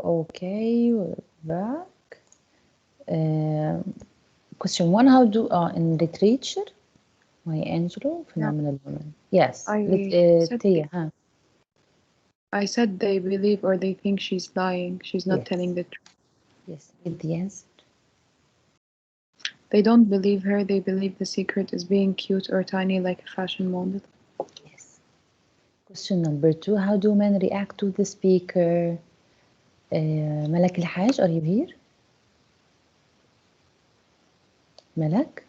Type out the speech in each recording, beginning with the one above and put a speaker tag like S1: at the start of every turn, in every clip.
S1: Okay, we're back. Question 1, how do in literature Maya Angelou, phenomenal woman. Yes, Tia, huh?
S2: I said they believe or they think she's lying. She's not telling the truth.
S1: Yes, read the answer.
S2: They don't believe her. They believe the secret is being cute or tiny like a fashion model.
S1: Yes. Question number 2, how do men react to the speaker? Malak Al-Haj, are you here? Malak?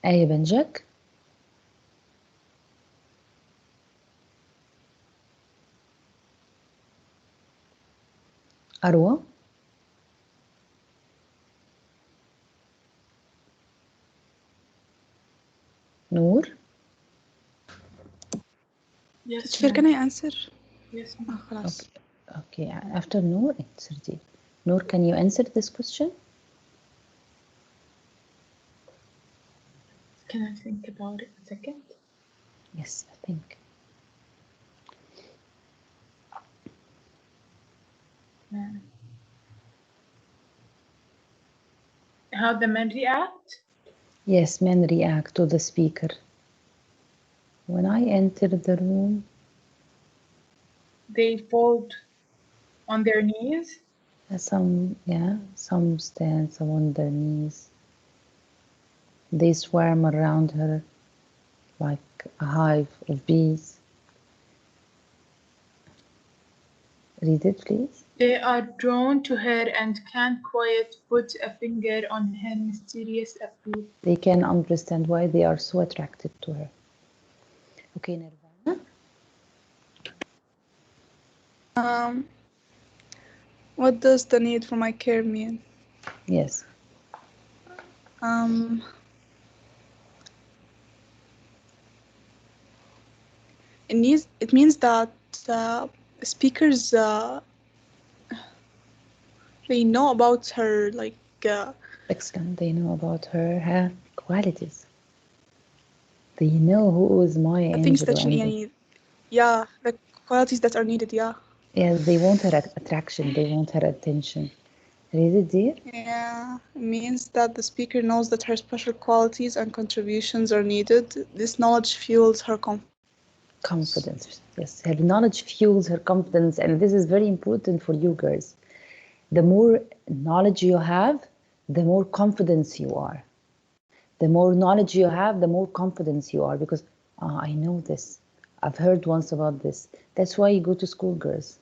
S1: آية بنجك؟ أروى؟ نور؟
S3: Yes,
S4: Teacher, can I answer?
S3: Yes,
S4: خلاص.
S1: Okay, after Noor, answer Deep. Noor, can you answer this question?
S3: Can I think about it a second?
S1: Yes, I think.
S3: How the men react?
S1: Yes, men react to the speaker. When I enter the room,
S3: They fold on their knees.
S1: some stand, some on their knees. They swarm around her like a hive of bees. Read it, please.
S3: They are drawn to her and can't quite put a finger on her mysterious appeal.
S1: They can understand why they are so attracted to her. Okay, Nirvana.
S4: What does the need for my care mean?
S1: Yes.
S4: It means that speakers they know about her
S1: Excellent. They know about her qualities. They know who is Maya Angelou.
S4: things that the qualities that are needed.
S1: Yes, they want her attraction. They want her attention. Read it, dear.
S4: Yeah, it means that the speaker knows that her special qualities and contributions are needed. This knowledge fuels her
S1: confidence. Yes, her knowledge fuels her confidence, and this is very important for you girls. The more knowledge you have, the more confidence you are. The more knowledge you have, the more confidence you are, because I know this. I've heard once about this. That's why you go to school, girls.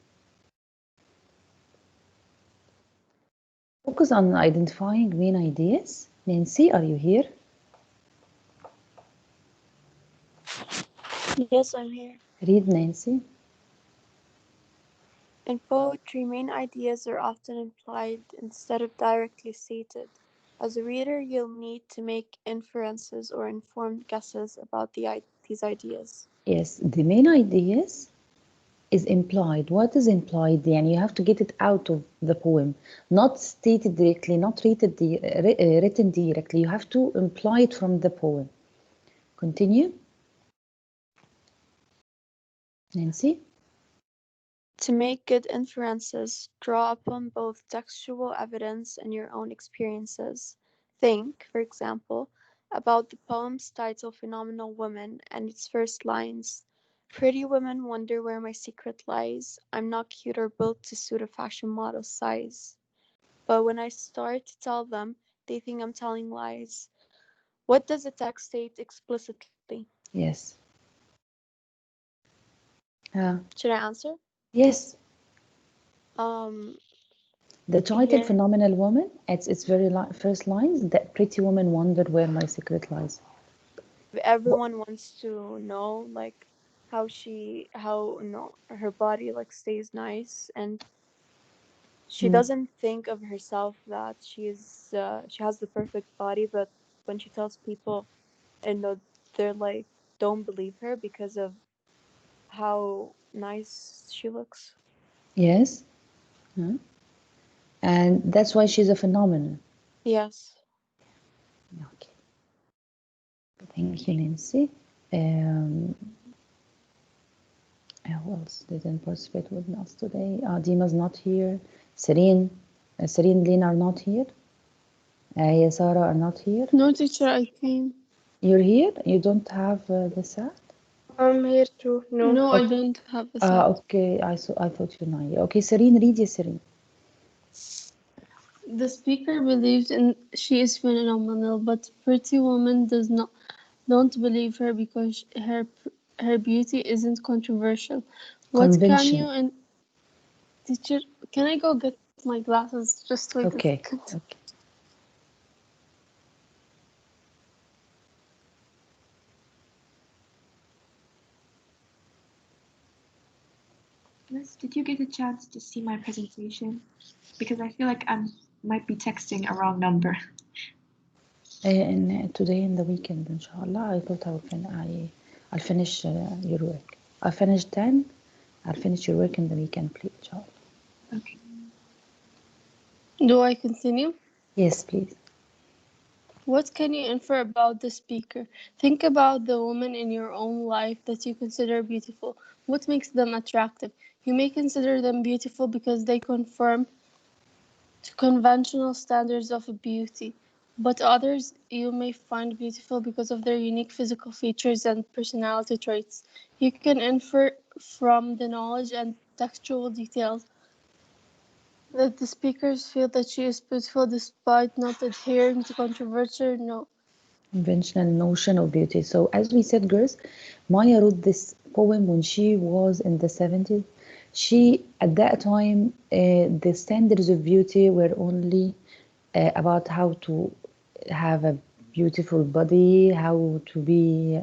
S1: Focus on identifying main ideas. Nancy, are you here?
S5: Yes, I'm here.
S1: Read, Nancy.
S5: In poetry, main ideas are often implied instead of directly stated. As a reader, you'll need to make inferences or informed guesses about these ideas.
S1: Yes, the main ideas is implied. What is implied? And you have to get it out of the poem, not stated directly, not written directly. You have to imply it from the poem. Continue. Nancy?
S5: To make good inferences, draw upon both textual evidence and your own experiences. Think, for example, about the poem's title Phenomenal Woman and its first lines. Pretty women wonder where my secret lies. I'm not cute or built to suit a fashion model's size. But when I start to tell them, they think I'm telling lies. What does the text state explicitly?
S1: Yes.
S5: Should I answer?
S1: Yes. The title Phenomenal Woman, its very first lines, that pretty woman wonder where my secret lies.
S5: Everyone wants to know like how her body like stays nice, and she doesn't think of herself that she has the perfect body, but when she tells people, and they're like don't believe her because of how nice she looks.
S1: Yes. And that's why she's a phenomenon.
S5: Yes.
S1: Okay. Thank you, Nancy. Well, else didn't participate with us today? Dima's not here. Serene, Serene, Lynn are not here. Yeah, Sarah are not here.
S5: No, teacher, I came.
S1: You're here? You don't have the set?
S6: I'm here too. No.
S5: No, I don't have a set.
S1: Okay. I thought you're not here. Okay, Serene, read you, Serene.
S7: The speaker believes she is phenomenal, but Pretty Woman don't believe her because her beauty isn't controversial. What can
S1: Convention.
S7: you and teacher? Can I go get my glasses? Just wait
S1: Okay.
S7: a second.
S1: Okay.
S8: Miss, did you get a chance to see my presentation? Because I feel like I might be texting a wrong number.
S1: And today in the weekend, inshallah, I thought I'll finish your work. I finished 10. I'll finish your work in the weekend, please, inshallah.
S8: Okay.
S7: Do I continue?
S1: Yes, please.
S7: What can you infer about the speaker? Think about the women in your own life that you consider beautiful. What makes them attractive? You may consider them beautiful because they conform to conventional standards of beauty, but others you may find beautiful because of their unique physical features and personality traits. You can infer from the knowledge and textual details that the speakers feel that she is beautiful despite not adhering to conventional
S1: Notion of beauty. So as we said, girls, Maya wrote this poem when she was in the 70s. She, at that time, the standards of beauty were only about how to have a beautiful body, how to be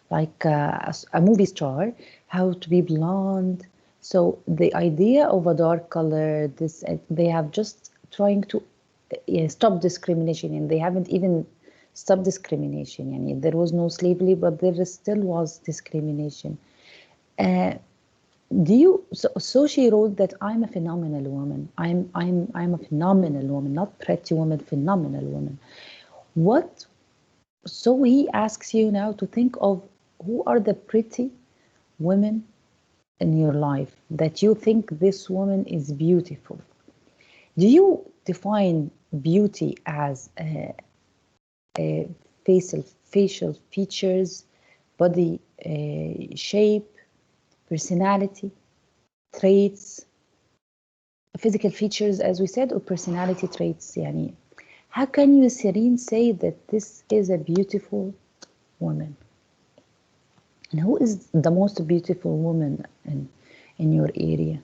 S1: like a movie star, how to be blonde. So the idea of a dark color, this they have just trying to stop discrimination, and they haven't even stopped discrimination. Yani there was no slavery, but there still was discrimination. So she wrote that I'm a phenomenal woman. I'm a phenomenal woman, not pretty woman, phenomenal woman. What? So he asks you now to think of who are the pretty women in your life that you think this woman is beautiful. Do you define beauty as facial features, body shape, personality, traits, physical features, as we said, or personality traits? Yani, how can you, Serene, say that this is a beautiful woman? And who is the most beautiful woman in your area?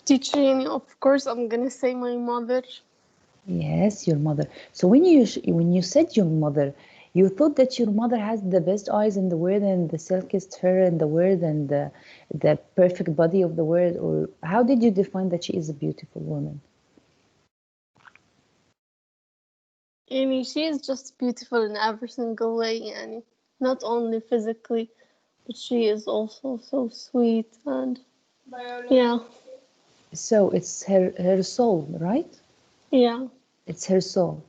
S7: teacher. Of course, I'm gonna say my mother.
S1: Yes, your mother. So when you said your mother, you thought that your mother has the best eyes in the world and the silkiest hair in the world and the perfect body of the world, or how did you define that she is a beautiful woman?
S7: She is just beautiful in every single way, not only physically, but she is also so sweet and yeah.
S1: So it's her soul, right?
S7: Yeah.
S1: It's her soul.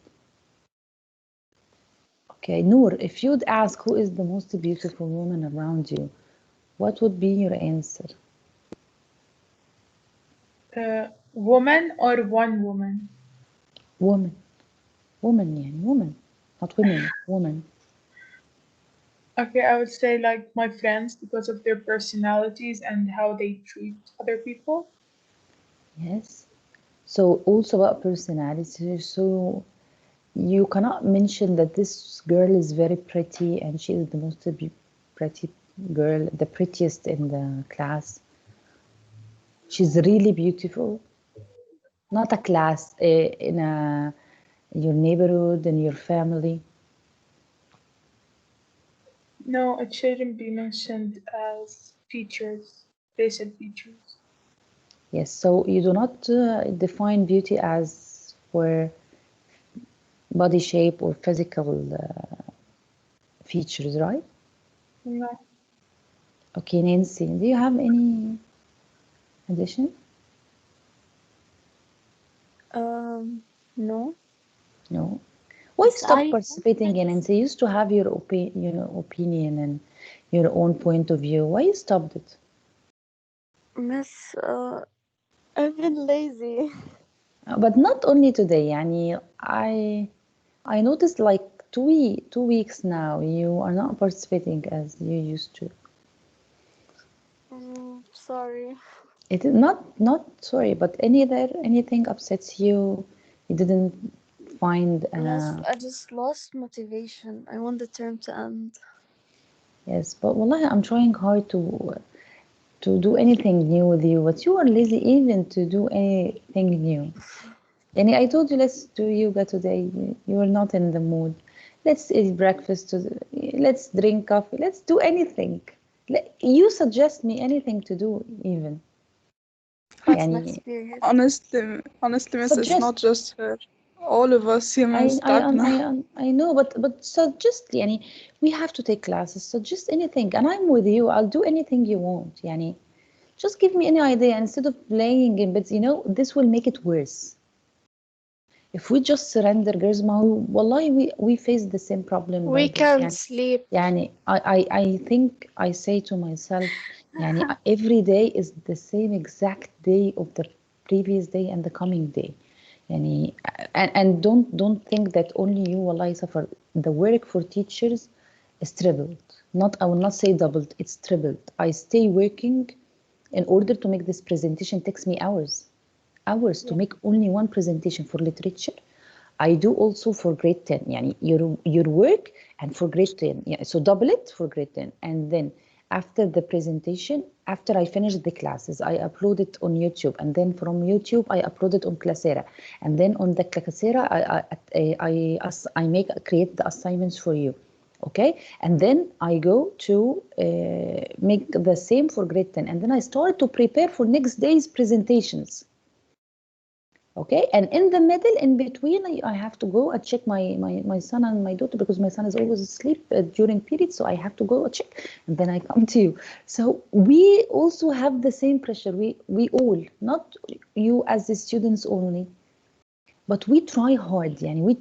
S1: Okay, Noor, if you'd ask who is the most beautiful woman around you, what would be your answer?
S3: Woman or one woman?
S1: Woman. Woman, يعني woman. Not women, woman.
S3: Okay, I would say like my friends because of their personalities and how they treat other people.
S1: Yes. So also about personality. So you cannot mention that this girl is very pretty and she is the most pretty girl, the prettiest in the class. She's really beautiful. Not a class, in your neighborhood, in your family.
S3: No, it shouldn't be mentioned as features, basic features.
S1: Yes, so you do not define beauty as for body shape or physical features, right?
S3: No.
S1: Okay, Nancy, do you have any addition?
S5: No.
S1: No. Why
S5: Yes,
S1: stop participating in? And you used to have your opinion, and your own point of view. Why you stopped it?
S5: Miss, I've been lazy.
S1: But not only today. يعني I noticed like 2 weeks now you are not participating as you used to.
S5: Sorry.
S1: It is not sorry, but anything upsets you. You didn't find.
S5: I just lost motivation. I want the term to end.
S1: Yes, but wallahi, I'm trying hard to do anything new with you, but you are lazy even to do anything new. And I told you let's do yoga today. You were not in the mood. Let's eat breakfast. Let's drink coffee. Let's do anything. You suggest me anything to do even.
S5: What's
S1: يعني
S5: next period?
S4: Honestly, miss, it's
S1: suggest.
S4: not just her. All of us humans تعبنا.
S1: I know, but suggest يعني we have to take classes. Suggest anything, and I'm with you. I'll do anything you want. يعني just give me any idea instead of playing in beds. You know, this will make it worse. If we just surrender, girls, ما هو والله we face the same problem.
S6: We
S1: by this.
S6: can't
S1: يعني
S6: sleep.
S1: يعني I think I say to myself يعني every day is the same exact day of the previous day and the coming day. يعني and don't think that only you والله suffer. The work for teachers is tripled. I will not say doubled, it's tripled. I stay working in order to make this presentation. Takes me hours to make only one presentation for literature. I do also for grade 10 يعني your work and for grade 10. Yeah, so double it for grade 10. And then after the presentation, after I finish the classes, I upload it on YouTube, and then from YouTube I upload it on Classera, and then on the Classera I create the assignments for you. Okay, and then I go to make the same for grade 10, and then I start to prepare for next day's presentations. Okay, and in the middle, in between, I have to go and check my son and my daughter, because my son is always asleep during periods, so I have to go check, and then I come to you. So we also have the same pressure. We all, not you as the students only, but we try hard. يعني we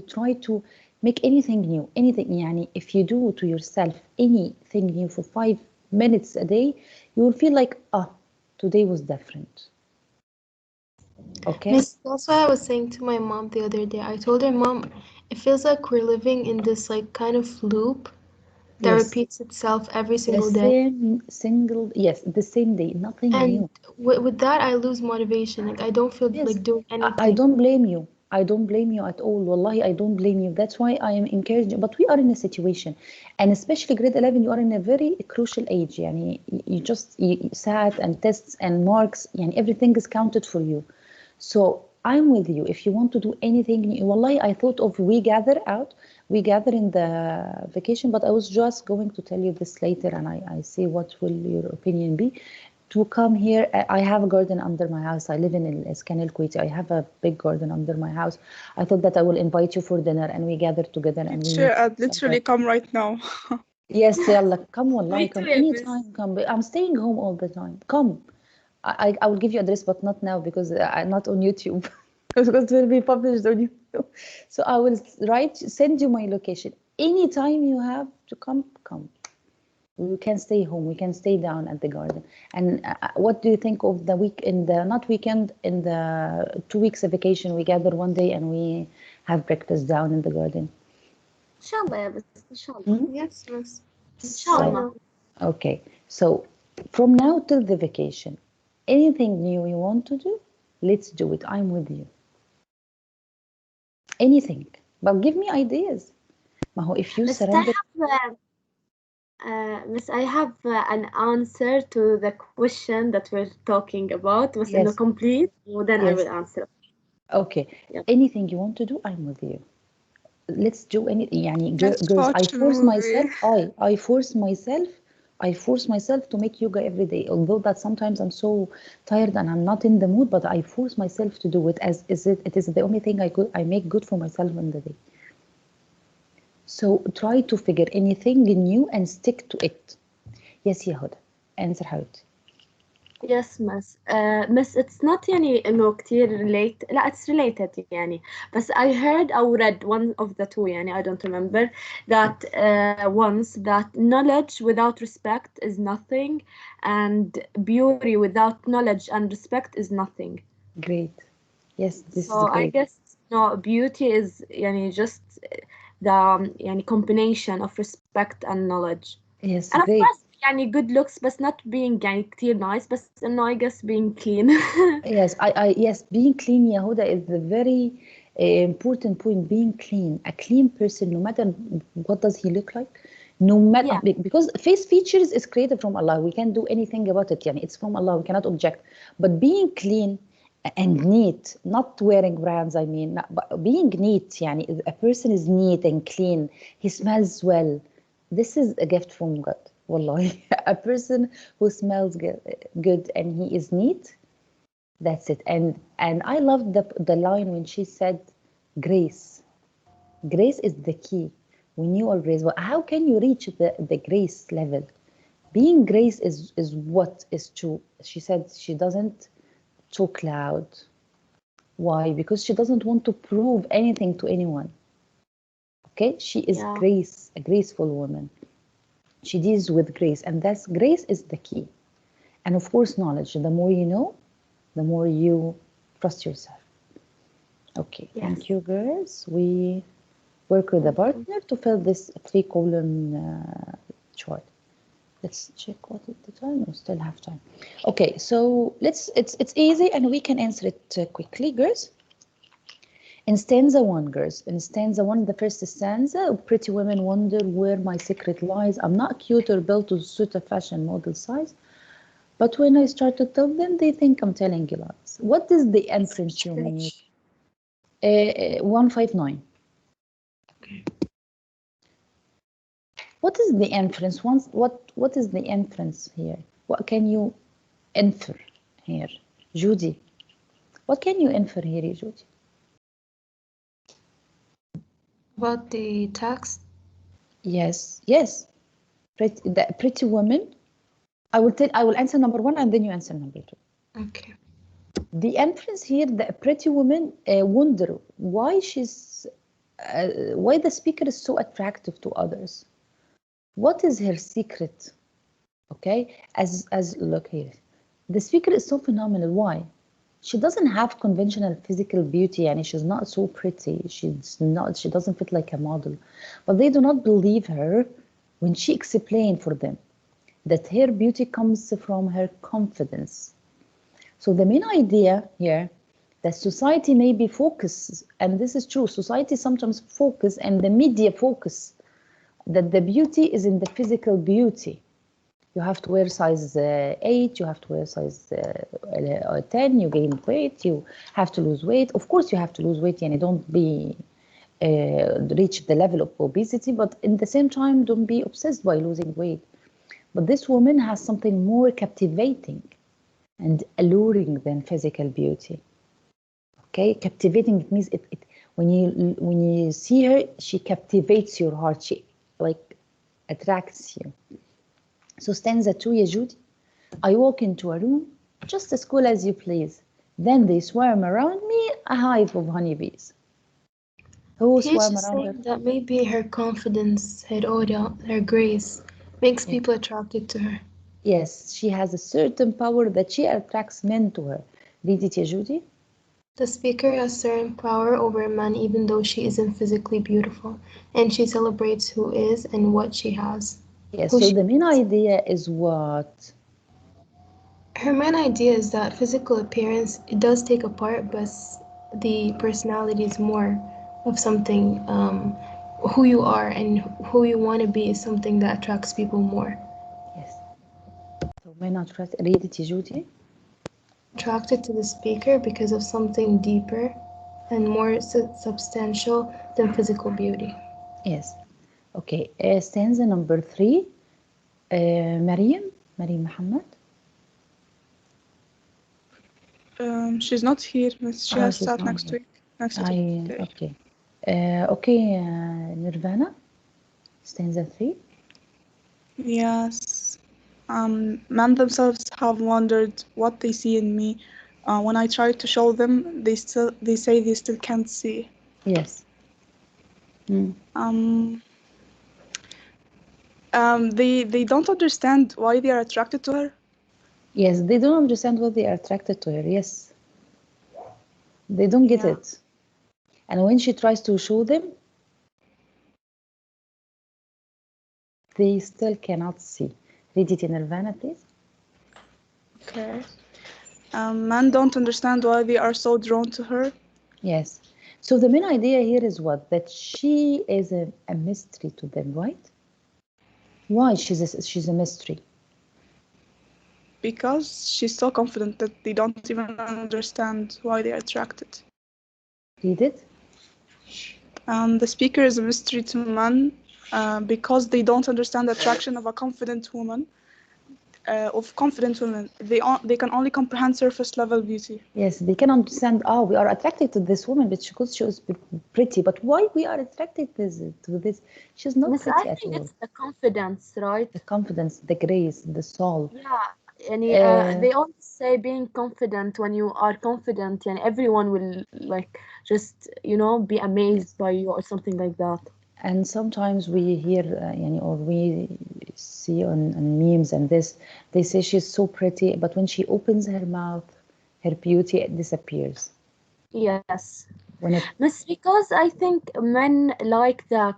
S1: try to make anything new, anything. يعني if you do to yourself anything new for 5 minutes a day, you will feel like, today was different. Okay.
S6: Miss, that's what I was saying to my mom the other day. I told her, Mom, it feels like we're living in this like kind of loop that
S1: Yes.
S6: repeats itself every
S1: The
S6: single day.
S1: the same day, nothing new.
S6: And with that, I lose motivation. Like I don't feel
S1: Yes,
S6: like doing
S1: I
S6: anything.
S1: don't blame you. I don't blame you at all. Wallahi, I don't blame you. That's why I am encouraging. But we are in a situation, and especially grade 11, you are in a very crucial age. يعني you sat and tests and marks, and everything is counted for you. So I'm with you. If you want to do anything new, wallahi, I thought of we gather in the vacation, but I was just going to tell you this later, and I see what will your opinion be. To come here, I have a garden under my house. I live in Iskan El Kuwaiti. I have a big garden under my house. I thought that I will invite you for dinner, and we gather together and we
S4: Teacher,
S1: meet
S4: I'd literally come right now.
S1: Yes, yalla, come wallahi,
S6: Me
S1: come
S6: too, yeah,
S1: anytime, come. I'm staying home all the time. Come. I will give you address, but not now, because I'm not on YouTube. Because it will be published on YouTube. So I will send you my location. Anytime you have to come. We can stay home. We can stay down at the garden. And what do you think of the week not weekend, in the 2 weeks of vacation? We gather one day and we have breakfast down in the garden.
S9: إن شاء الله يا بس إن شاء الله.
S6: Yes, Miss.
S9: إن شاء
S1: So,
S9: الله.
S1: okay. So from now till the vacation, anything new you want to do, let's do it. I'm with you. Anything, but give me ideas. ما هو if you
S9: Miss,
S1: surrender.
S9: Miss, I have an answer to the question that we're talking about. بس إنه
S1: Yes.
S9: complete, then I
S1: Yes.
S9: will answer.
S1: Okay.
S9: Yep.
S1: Anything you want to do, I'm with you. Let's do anything. يعني
S4: Let's
S1: girls, I
S4: watch a
S1: force
S4: movie.
S1: myself. I force myself to make yoga every day. Although that sometimes I'm so tired and I'm not in the mood, but I force myself to do it, as it is the only thing I make good for myself in the day. So try to figure anything new and stick to it. Yes, يا هدى. Answer حبيبتي.
S9: Yes, miss. Miss, it's not يعني إنه كتير relate. لا, it's related يعني. بس I heard or read one of the two يعني, I don't remember, that once that knowledge without respect is nothing, and beauty without knowledge and respect is nothing.
S1: Great. Yes, this is
S9: So I
S1: great.
S9: guess no, beauty is يعني just the يعني combination of respect and knowledge.
S1: Yes,
S9: And of
S1: great.
S9: course يعني good looks بس not being يعني كتير nice, بس إنه I guess being clean.
S1: Yes, yes, being clean, Yahuda, is the very important point. Being clean, a clean person, no matter what does he look like, no matter
S9: Yeah.
S1: because face features is created from Allah. We can't do anything about it. Yani, it's from Allah. We cannot object. But being clean and neat, not wearing brands. I mean, but being neat. Yani, a person is neat and clean. He smells well. This is a gift from God. Wallahi, a person who smells good and he is neat. That's it. And I loved the line when she said, grace. Grace is the key. When you are graceful, how can you reach the grace level? Being grace is what is true. She said she doesn't talk loud. Why? Because she doesn't want to prove anything to anyone. Okay? She is
S9: Yeah.
S1: grace, a graceful woman. She deals with grace, and that's grace is the key. And of course, knowledge. The more you know, the more you trust yourself. Okay,
S9: Yes.
S1: thank you, girls. We work with a partner to fill this 3-column chart. Let's check what is the time. We still have time. Okay, so it's easy and we can answer it quickly, girls. In stanza 1, girls, in stanza 1, the first stanza, pretty women wonder where my secret lies. I'm not cute or built to suit a fashion model size. But when I start to tell them, they think I'm telling you lies. What is the inference you make? 159. What is the inference? What is the inference here? What can you infer here? Judy, what can you infer here, Judy?
S6: About the text?
S1: Yes. The pretty woman. I will answer number 1 and then you answer number 2.
S6: Okay.
S1: The inference here, the pretty woman wonder why why the speaker is so attractive to others. What is her secret? Okay, as look here, the speaker is so phenomenal. Why? She doesn't have conventional physical beauty, and she's not so pretty. She doesn't fit like a model. But they do not believe her when she explained for them that her beauty comes from her confidence. So the main idea here that society may be focused, and this is true, society sometimes focus and the media focus that the beauty is in the physical beauty. You have to wear size 8, you have to wear size 10, you gain weight, you have to lose weight. Of course you have to lose weight, and don't be reach the level of obesity, but in the same time, don't be obsessed by losing weight. But this woman has something more captivating and alluring than physical beauty. Okay, captivating, it means it when you see her, she captivates your heart. She like attracts you. So stanza 2, ya Judy. I walk into a room, just as cool as you please. Then they swarm around me, a hive of honeybees. Who
S6: He's
S1: swarm
S6: just
S1: around her?
S6: saying that maybe her confidence, her aura, her grace makes people attracted to her.
S1: Yes, she has a certain power that she attracts men to her. Read it, ya Judy.
S6: The speaker has certain power over a man even though she isn't physically beautiful, and she celebrates who is and what she has.
S1: Yes,
S6: Who
S1: so
S6: she
S1: the main
S6: is.
S1: idea is what?
S6: Her main idea is that physical appearance, it does take a part, but the personality is more of something, who you are and who you want to be is something that attracts people more.
S1: Yes. So may not trust. Read it, ya Judy.
S6: Attracted to the speaker because of something deeper and more substantial than physical beauty.
S1: Yes. Okay. Stanza number 3. Maryam Muhammad.
S4: She's not here, miss. She has
S1: She's
S4: start
S1: not
S4: next
S1: here.
S4: week. Next Saturday.
S1: Okay. Okay, Nirvana. Stanza 3.
S4: Yes. Men themselves have wondered what they see in me. When I try to show them, they say they still can't see.
S1: Yes.
S4: They don't understand why they are attracted to her.
S1: Yes, they don't understand why they are attracted to her. Yes. They don't get it. And when she tries to show them, they still cannot see. Read it in Nirvana, please.
S4: Okay. Men don't understand why they are so drawn to her.
S1: Yes. So the main idea here is what? That she is a mystery to them, right? Why she's a mystery?
S4: Because she's so confident that they don't even understand why they are attracted.
S1: Read it.
S4: The speaker is a mystery to men because they don't understand the attraction of a confident woman. Confident women, they can only comprehend surface level beauty.
S1: Yes, they can understand. Oh, we are attracted to this woman because she was pretty. But why we are attracted to this? She's not pretty at all.
S9: I think it's the confidence, right?
S1: The confidence, the grace, the soul.
S9: Yeah, and they always say being confident. When you are confident, and everyone will like just be amazed by you or something like that.
S1: And sometimes we hear, or we see on memes and this, they say she's so pretty, but when she opens her mouth, her beauty disappears.
S9: Yes. But because I think men like the,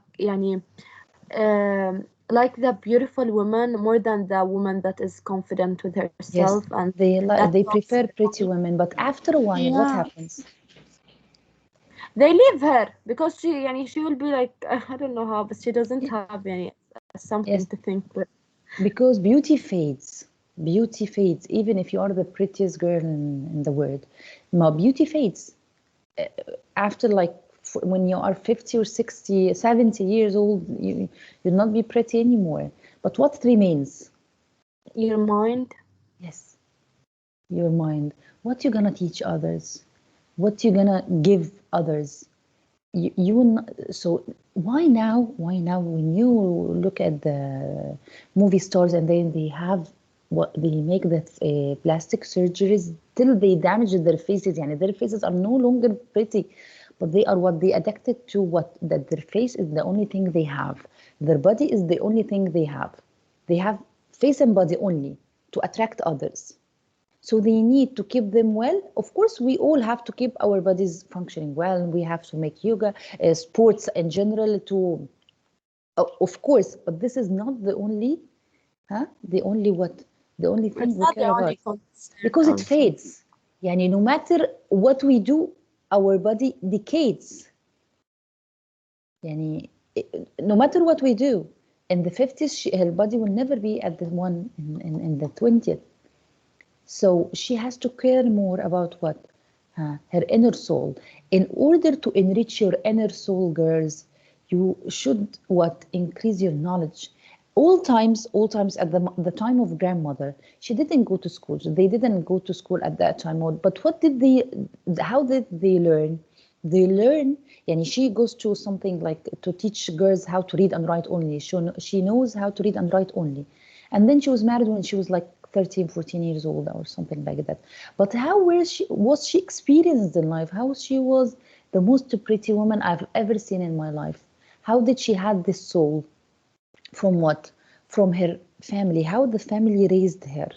S9: like the beautiful woman more than the woman that is confident with herself.
S1: Yes,
S9: and
S1: they prefer pretty women, but after a while, what happens?
S9: They leave her because she will be like, I don't know how, but she doesn't have something to think with.
S1: Because beauty fades. Beauty fades, even if you are the prettiest girl in the world. No, beauty fades. After when you are 50 or 60, 70 years old, you'll not be pretty anymore. But what remains?
S9: Your mind.
S1: Yes, your mind. What you gonna teach others? What you gonna give others? You will not, so why now when you look at the movie stars and then they have what they make the plastic surgeries till they damage their faces, their faces are no longer pretty, but they are what they addicted to, what that their face is the only thing they have, their body is the only thing they have face and body only to attract others. So they need to keep them well. Of course, we all have to keep our bodies functioning well. We have to make yoga, sports in general of course, but this is not the only, the only thing we care about. Because it fades. No matter what we do, our body decays. No matter what we do, in the 50s, her body will never be at the one in the 20th. So she has to care more about what? Her inner soul. In order to enrich your inner soul, girls, you should increase your knowledge. All times at the time of grandmother, she didn't go to school. They didn't go to school at that time. But how did they learn? They learn, she goes to something like to teach girls how to read and write only. She knows how to read and write only. And then she was married when she was like 13, 14 years old or something like that. But how was she experienced in life? How she was the most pretty woman I've ever seen in my life? How did she have this soul? From what? From her family. How the family raised her.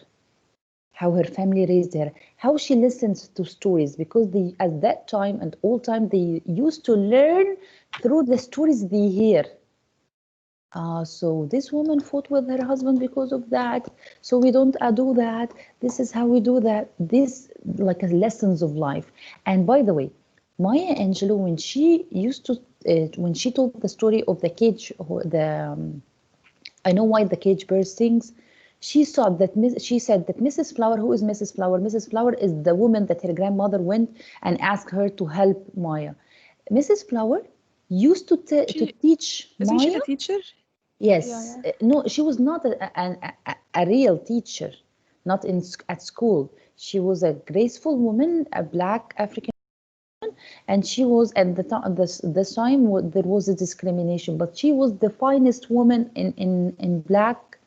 S1: How her family raised her. How she listens to stories. Because at that time and all time, they used to learn through the stories they hear. So this woman fought with her husband because of that. So we don't do that. This is how we do that. This like lessons of life. And by the way, Maya Angelou, when she used to, when she told the story of the cage, I know why the cage bird sings. She said that Mrs. Flower, who is Mrs. Flower? Mrs. Flower is the woman that her grandmother went and asked her to help Maya. Mrs. Flower used to teach Maya.
S4: Isn't she a teacher?
S1: Yes. Yeah. No, she was not a real teacher, not at school. She was a graceful woman, a black African woman, and she was at the time. This time there was a discrimination, but she was the finest woman in black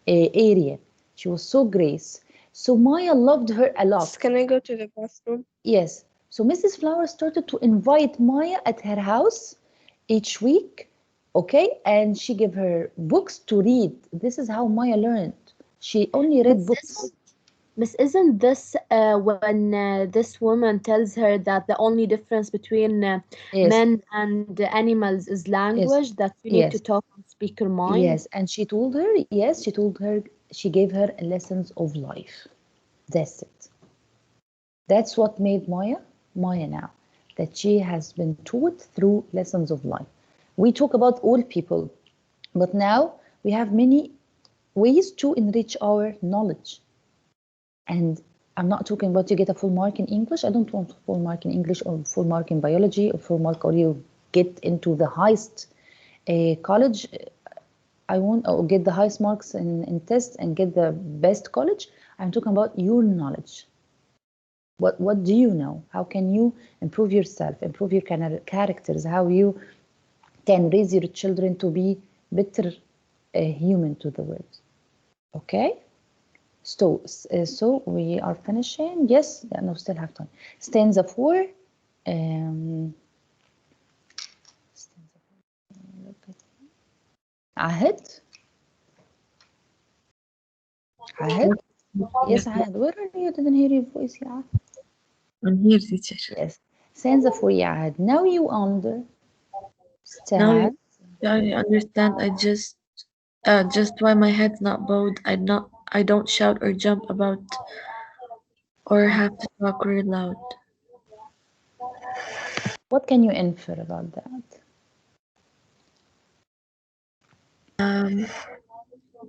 S1: area. She was so grace. So Maya loved her a lot.
S7: Can I go to the bathroom?
S1: Yes. So Mrs. Flower started to invite Maya at her house each week, okay? And she gave her books to read. This is how Maya learned. She only read books.
S9: Miss, isn't this when this woman tells her that the only difference between
S1: Yes.
S9: men and animals is language, that you need to
S1: Yes.
S9: talk and speak your mind?
S1: Yes, and she told her, yes, she gave her lessons of life. That's it. That's what made Maya now, that she has been taught through lessons of life. We talk about old people, but now we have many ways to enrich our knowledge. And I'm not talking about you get a full mark in English. I don't want full mark in English or full mark in biology or full mark or you get into the highest college. I want or get the highest marks in tests and get the best college. I'm talking about your knowledge. What do you know? How can you improve yourself, improve your characters, how you can raise your children to be better human to the world. Okay? So we are finishing. Yes, no, still have time. Stanza 4. Ahad. Ahad. Yes, Ahad. Where are you? I didn't hear your voice. Yeah.
S10: I'm here, teacher.
S1: Yes. Stanza 4. Yeah. Now you understand.
S10: Now I understand. I just why my head's not bowed. I don't shout or jump about or have to talk really loud.
S1: What can you infer about that?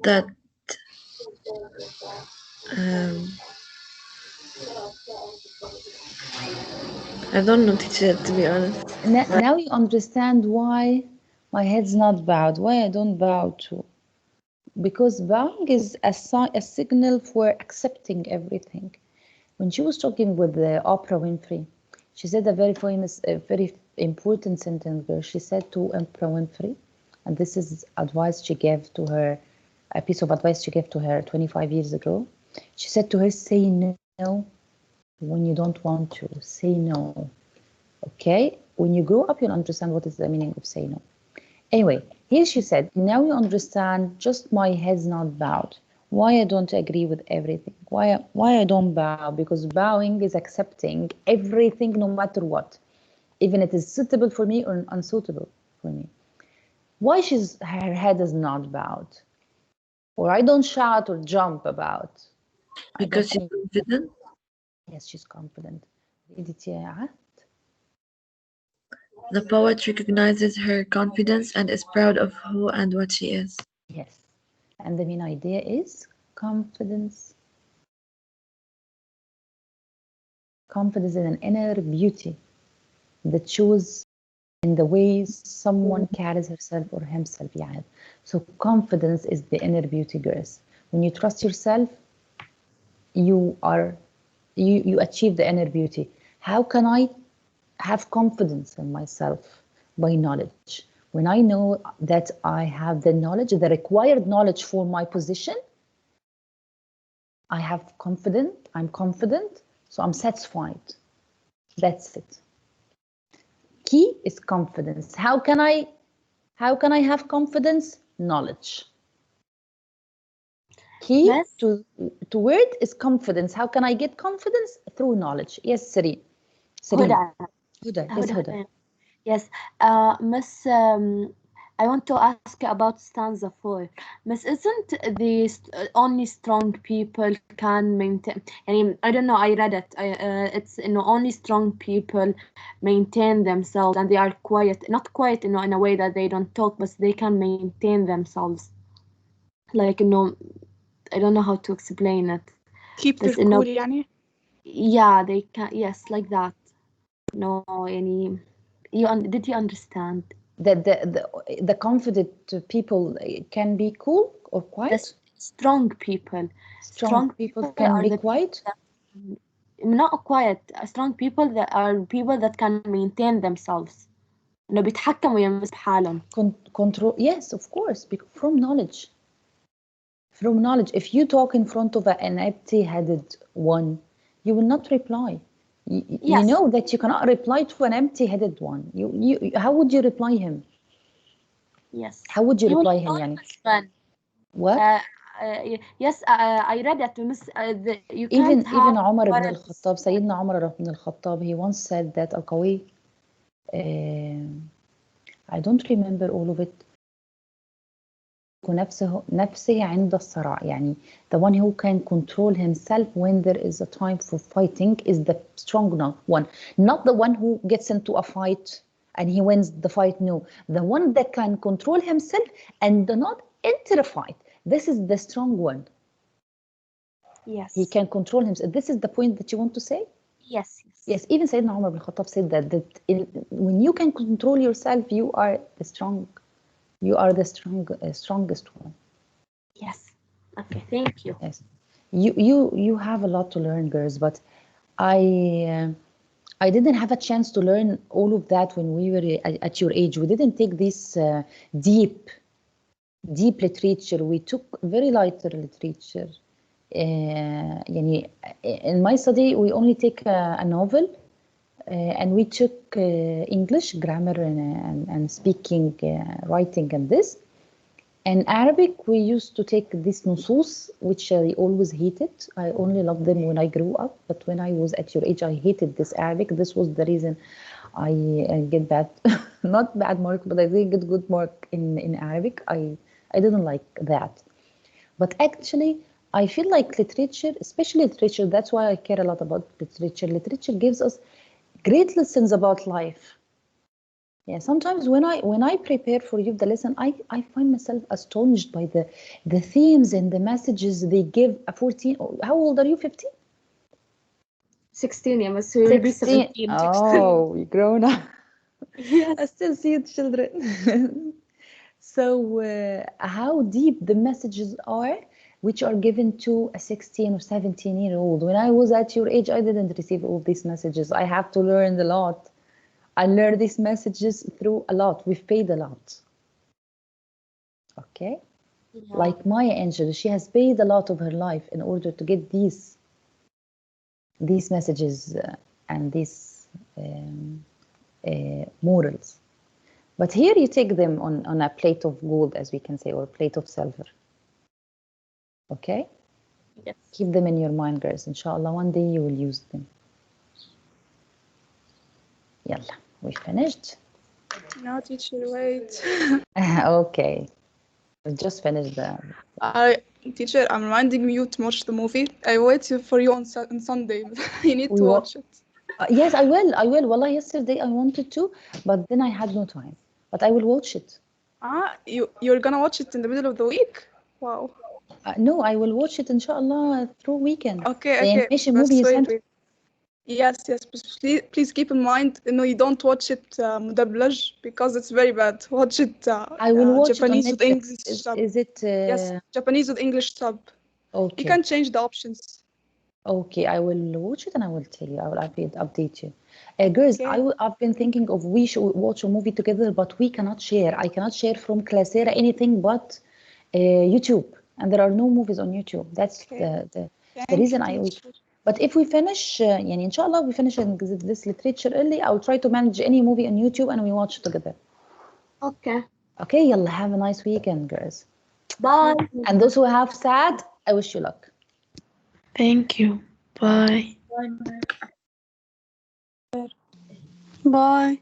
S10: That I don't know, teacher, to be honest.
S1: Now you understand why my head's not bowed, why I don't bow to. Because bowing is a signal for accepting everything. When she was talking with Oprah Winfrey, she said a very famous, very important sentence where she said to Oprah Winfrey, and this is advice she gave to her, a piece of advice she gave to her 25 years ago. She said to her, say no when you don't want to. Say no. Okay? When you grow up, you'll understand what is the meaning of say no. Anyway, here she said, now you understand just my head's not bowed. Why I don't agree with everything. Why I don't bow? Because bowing is accepting everything no matter what. Even it is suitable for me or unsuitable for me. Why her head is not bowed? Or I don't shout or jump about.
S10: Because she's confident?
S1: Yes, she's confident.
S10: The poet recognizes her confidence and is proud of who and what she is.
S1: Yes. And the main idea is confidence. Confidence is an inner beauty that shows in the ways someone carries herself or himself. Yeah. So confidence is the inner beauty, girls. When you trust yourself, you achieve the inner beauty. How can I have confidence in myself? By knowledge. When I know that I have the knowledge, the required knowledge for my position, I'm confident, so I'm satisfied. That's it. Key is confidence. How can I have confidence? Knowledge. Key to word is confidence. How can I get confidence? Through knowledge. Yes, Siri.
S9: Huda.
S1: Yes, Huda.
S9: Yes, Miss, I want to ask about stanza 4. Miss, isn't the only strong people can maintain? I don't know. I read it. It's only strong people maintain themselves, and they are quiet. Not quiet, in a way that they don't talk, but they can maintain themselves. Like I don't know how to explain it.
S4: Keep their cool, يعني.
S9: Yeah, they can. Yes, like that. No, did you understand?
S1: That the confident people can be cool or quiet?
S9: Strong people.
S1: Strong people can be quiet?
S9: Not quiet. Strong people that are people that can maintain themselves. إنه بيتحكموا بحالهم.
S1: Control. Yes, of course, from knowledge. from knowledge. If you talk in front of an empty-headed one, you will not reply. You
S9: Yes.
S1: know that you cannot reply to an empty-headed one. How would you reply him?
S9: Yes.
S1: How would you
S9: He will
S1: reply him?
S9: not
S1: يعني?
S9: understand.
S1: What?
S9: Yes, I read that. You can't
S1: Even
S9: have
S1: عمر بن
S9: words.
S1: الخطاب, سيدنا عمر بن الخطاب, he once said that القوي, I don't remember all of it. نفسه عند الصراع, يعني the one who can control himself when there is a time for fighting is the strong one, not the one who gets into a fight and he wins the fight. No, the one that can control himself and not enter a fight. This is the strong one.
S9: Yes.
S1: He can control himself. This is the point that you want to say?
S9: Yes.
S1: Yes, even Sayyidina Umar ibn Khattab said that when you can control yourself, you are the strong. You are the strongest one.
S9: Yes. Okay, thank you.
S1: Yes. You have a lot to learn, girls, but I didn't have a chance to learn all of that when we were at your age. We didn't take this deep literature. We took very light literature. يعني in my study we only take a novel and we took English grammar and speaking, writing and this. And Arabic we used to take this nusus, which I always hated. I only loved them when I grew up, but when I was at your age I hated this Arabic. This was the reason I get bad, not bad mark, but I didn't get good mark in Arabic. I didn't like that. But actually I feel like literature, especially literature, that's why I care a lot about literature. Literature gives us great lessons about life. Yeah, sometimes when I prepare for you the lesson, I find myself astonished by the themes and the messages they give a 14. How old are you? 15?
S9: 16, yeah, but so you'll be 17.
S1: Oh, you grown up.
S9: Yes.
S1: I still see it, children. So how deep the messages are, which are given to a 16 or 17-year-old. When I was at your age, I didn't receive all these messages. I have to learn a lot. I learned these messages through a lot. We've paid a lot. Okay?
S9: Yeah.
S1: Like Maya Angelou, she has paid a lot of her life in order to get these messages and these morals. But here you take them on a plate of gold, as we can say, or a plate of silver. Okay?
S9: Yes.
S1: Keep them in your mind, girls. Inshallah, one day you will use them. Yalla, we finished?
S4: No, teacher, wait.
S1: Okay. We just finished the...
S4: Teacher, I'm reminding you to watch the movie. I wait for you on Sunday. You need to watch it.
S1: Yes, I will. Wallah, yesterday I wanted to, but then I had no time. But I will watch it.
S4: You're gonna watch it in the middle of the week? Wow.
S1: No, I will watch it inshallah through weekend.
S4: Okay,
S1: The animation movie you sent.
S4: Yes, but please keep in mind, you don't watch it مدبلج because it's very bad. Watch it
S1: I will watch
S4: Japanese
S1: it
S4: with English sub.
S1: Is it?
S4: Yes, Japanese with English sub.
S1: Okay.
S4: You can change the options.
S1: Okay, I will watch it and I will tell you. I will update you. Girls, okay. I've been thinking of we should watch a movie together, but we cannot share. I cannot share from Classera anything but YouTube, and there are no movies on YouTube. That's the reason I always. But if we finish, يعني inshallah we finish this literature early, I'll try to manage any movie on YouTube and we watch it together.
S9: Okay.
S1: Okay, yalla, have a nice weekend, girls.
S9: Bye.
S1: And those who have sad, I wish you luck.
S10: Thank you. Bye.
S7: Bye.